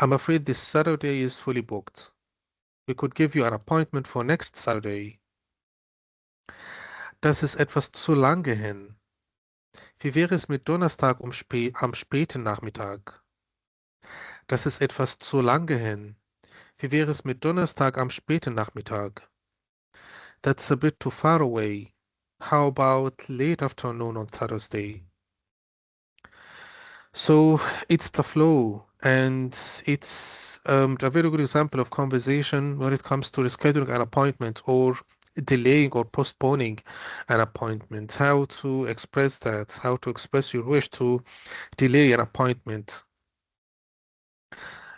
I'm afraid this Saturday is fully booked. We could give you an appointment for next Saturday. Das ist etwas zu lange hin. Wie wäre es mit Donnerstag am späten Nachmittag? Das ist etwas zu lange hin. Wie wäre es mit Donnerstag am späten Nachmittag? That's a bit too far away. How about late afternoon on Thursday? So it's the flow, and it's a very good example of conversation when it comes to rescheduling an appointment or delaying or postponing an appointment. How to express that, how to express your wish to delay an appointment.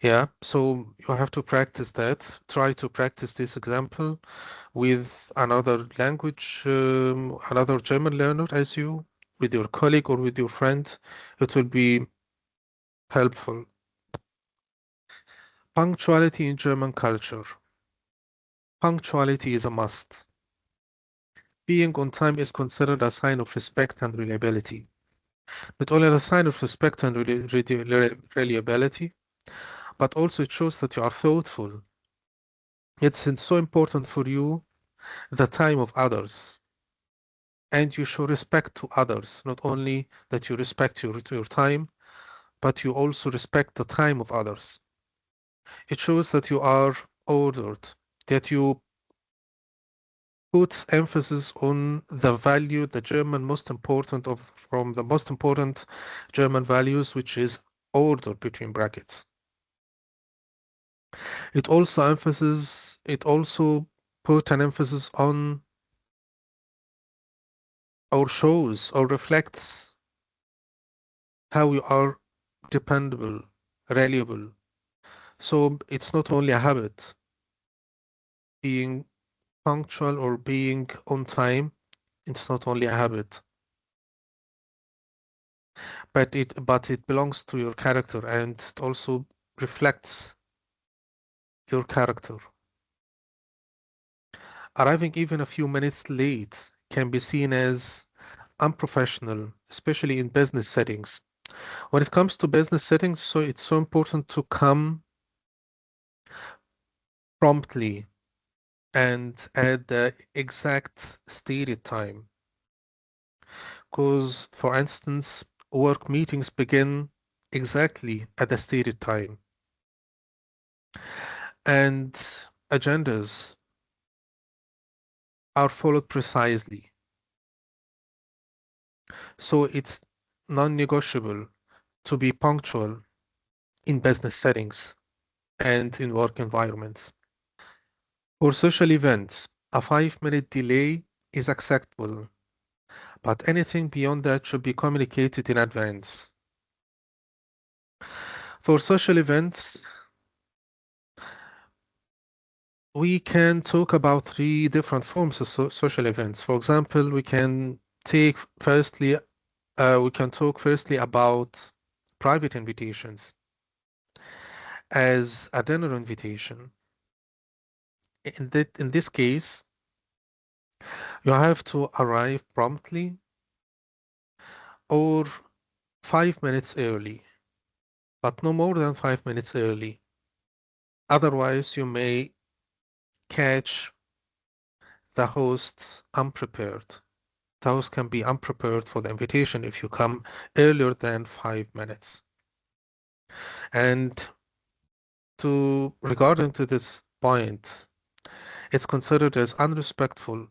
Yeah, so you have to practice that. Try to practice this example with another language, another German learner as you, with your colleague or with your friend. It will be helpful. Punctuality in German culture. Punctuality is a must. Being on time is considered a sign of respect and reliability. Not only a sign of respect and reliability, but also it shows that you are thoughtful. It's so important for you the time of others, and you show respect to others. Not only that you respect your time, but you also respect the time of others. It shows that you are ordered, that you puts emphasis on the value, the German from the most important German values, which is order between brackets. It also put an emphasis on or shows or reflects how you are dependable, reliable. So it's not only a habit, being punctual or being on time, it's not only a habit, but it belongs to your character and it also reflects your character. Arriving even a few minutes late can be seen as unprofessional, especially in business settings. When it comes to business settings, so it's so important to come promptly and at the exact stated time. Because, for instance, work meetings begin exactly at the stated time. And agendas are followed precisely. So it's non-negotiable to be punctual in business settings and in work environments. For social events, a 5-minute delay is acceptable, but anything beyond that should be communicated in advance. For social events, we can talk about 3 different forms of social events. For example, we can talk firstly about private invitations as a dinner invitation. In this case, you have to arrive promptly or 5 minutes early, but no more than 5 minutes early. Otherwise, you may catch the hosts unprepared. The host can be unprepared for the invitation if you come earlier than 5 minutes. And regarding to this point, it's considered as unrespectful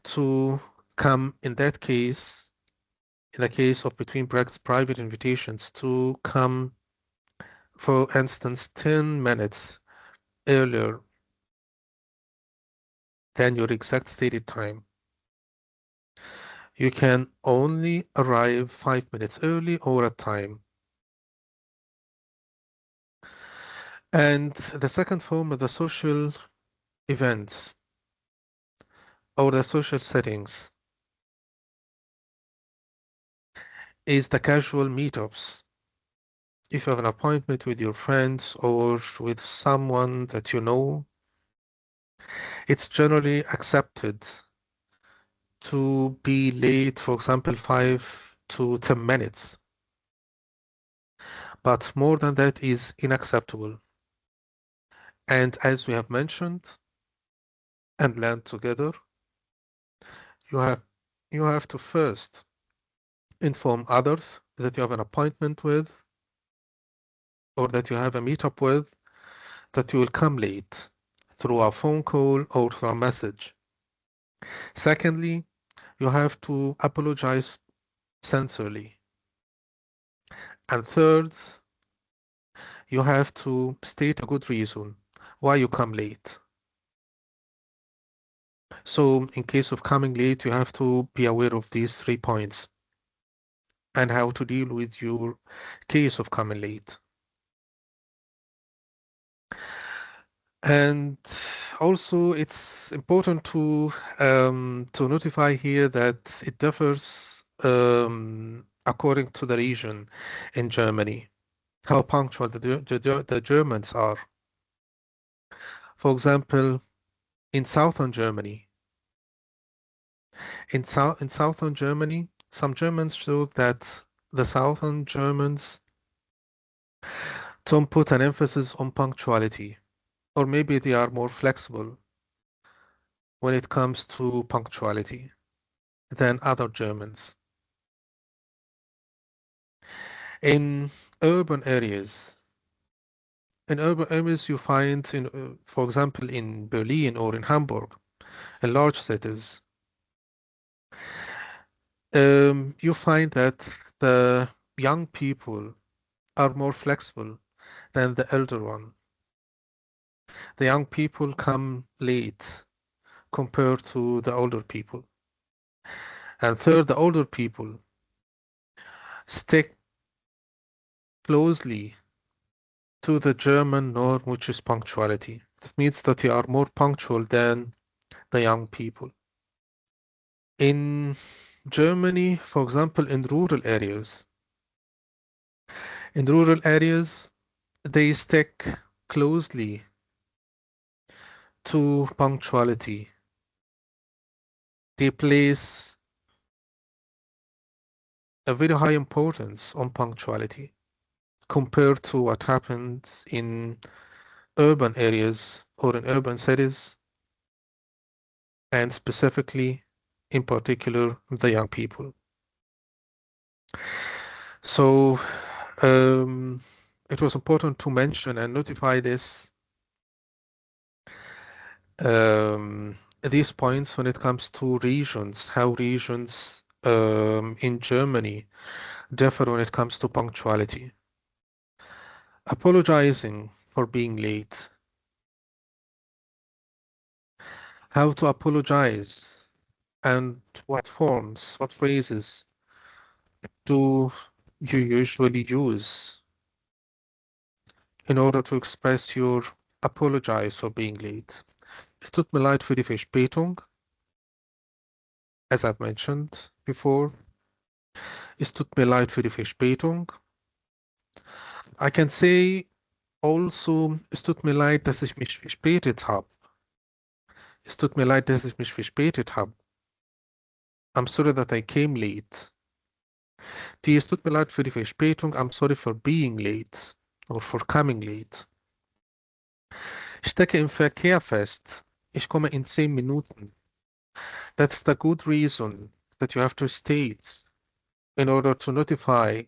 to come in that case, in the case of between brackets private invitations, to come, for instance, 10 minutes earlier than your exact stated time. You can only arrive 5 minutes early or at time. And the second form of the social events or the social settings is the casual meetups. If you have an appointment with your friends or with someone that you know, it's generally accepted to be late, for example, 5 to 10 minutes. but more than that is unacceptable. And as we have mentioned and learned together, you have you have to first inform others that you have an appointment with or that you have a meetup with, that you will come late through a phone call or through a message. Secondly, you have to apologize sincerely. And third, you have to state a good reason why you come late. So in case of coming late, you have to be aware of these 3 points and how to deal with your case of coming late. And also, it's important to notify here that it differs according to the region in Germany, how punctual the Germans are. For example, in southern Germany, in southern Germany, some Germans show that the southern Germans don't put an emphasis on punctuality, or maybe they are more flexible when it comes to punctuality than other Germans. In urban areas, you find, for example, in Berlin or in Hamburg, in large cities, you find that the young people are more flexible than the elder one. The young people come late compared to the older people. And third, the older people stick closely to the German norm, which is punctuality. That means that you are more punctual than the young people. In Germany, for example, in rural areas, they stick closely to punctuality. They place a very high importance on punctuality compared to what happens in urban areas or in urban cities, and specifically, in particular, the young people. So it was important to mention and notify um, these points when it comes to regions, how regions in Germany differ when it comes to punctuality. Apologizing for being late. How to apologize and what forms, what phrases do you usually use in order to express your apologize for being late? Es tut mir leid für die Verspätung, as I've mentioned before. Es tut mir leid für die Verspätung. I can say also, es tut mir leid, dass ich mich verspätet habe. Es tut mir leid, dass ich mich verspätet habe. I'm sorry that I came late. Die es tut mir leid für die Verspätung. I'm sorry for being late or for coming late. Ich stecke im Verkehr fest. Ich komme in 10 Minuten. That's the good reason that you have to state in order to notify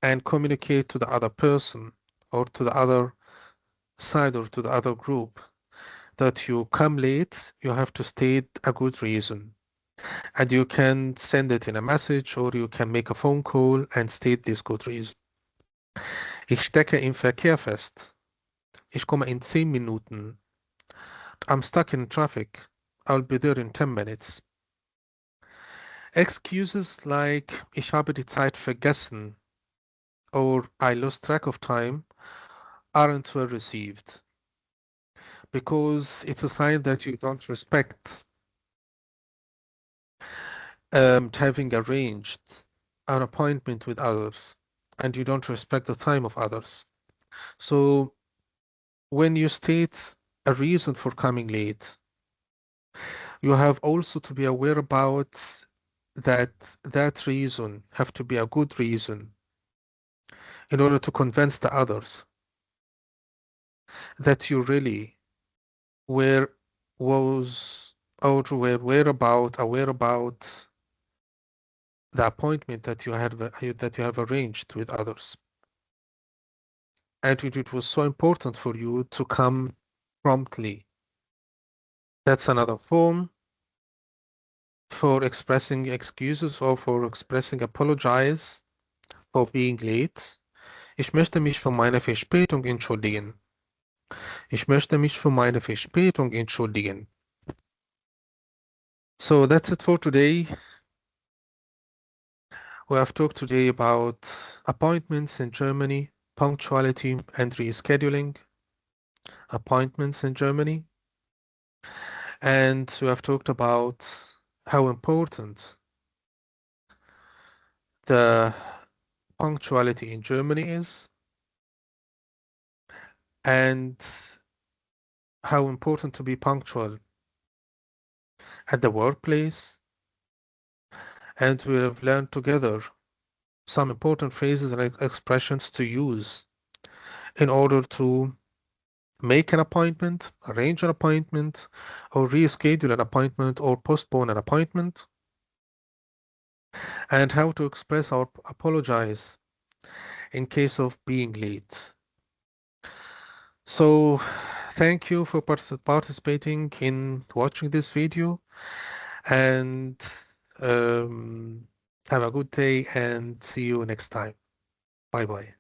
and communicate to the other person or to the other side or to the other group that you come late. You have to state a good reason. And you can send it in a message or you can make a phone call and state this good reason. Ich stecke im Verkehr fest. Ich komme in 10 Minuten. I'm stuck in traffic. I'll be there in 10 minutes. Excuses like ich habe die Zeit vergessen or I lost track of time aren't well received because it's a sign that you don't respect having arranged an appointment with others and you don't respect the time of others. So when you state a reason for coming late, you have also to be aware about that reason have to be a good reason in order to convince the others that you really were was were aware about the appointment that you have arranged with others, and it was so important for you to come promptly. That's another form for expressing excuses or for expressing apologize for being late. Ich möchte mich für meine Verspätung entschuldigen. Ich möchte mich für meine Verspätung entschuldigen. So that's it for today. We have talked today about appointments in Germany, punctuality and rescheduling, appointments in Germany. And we have talked about how important the punctuality in Germany is and how important to be punctual at the workplace. And we have learned together some important phrases and expressions to use in order to make an appointment, arrange an appointment, or reschedule an appointment or postpone an appointment, and how to express or apologize in case of being late. So thank you for participating in watching this video, and have a good day and see you next time. Bye bye.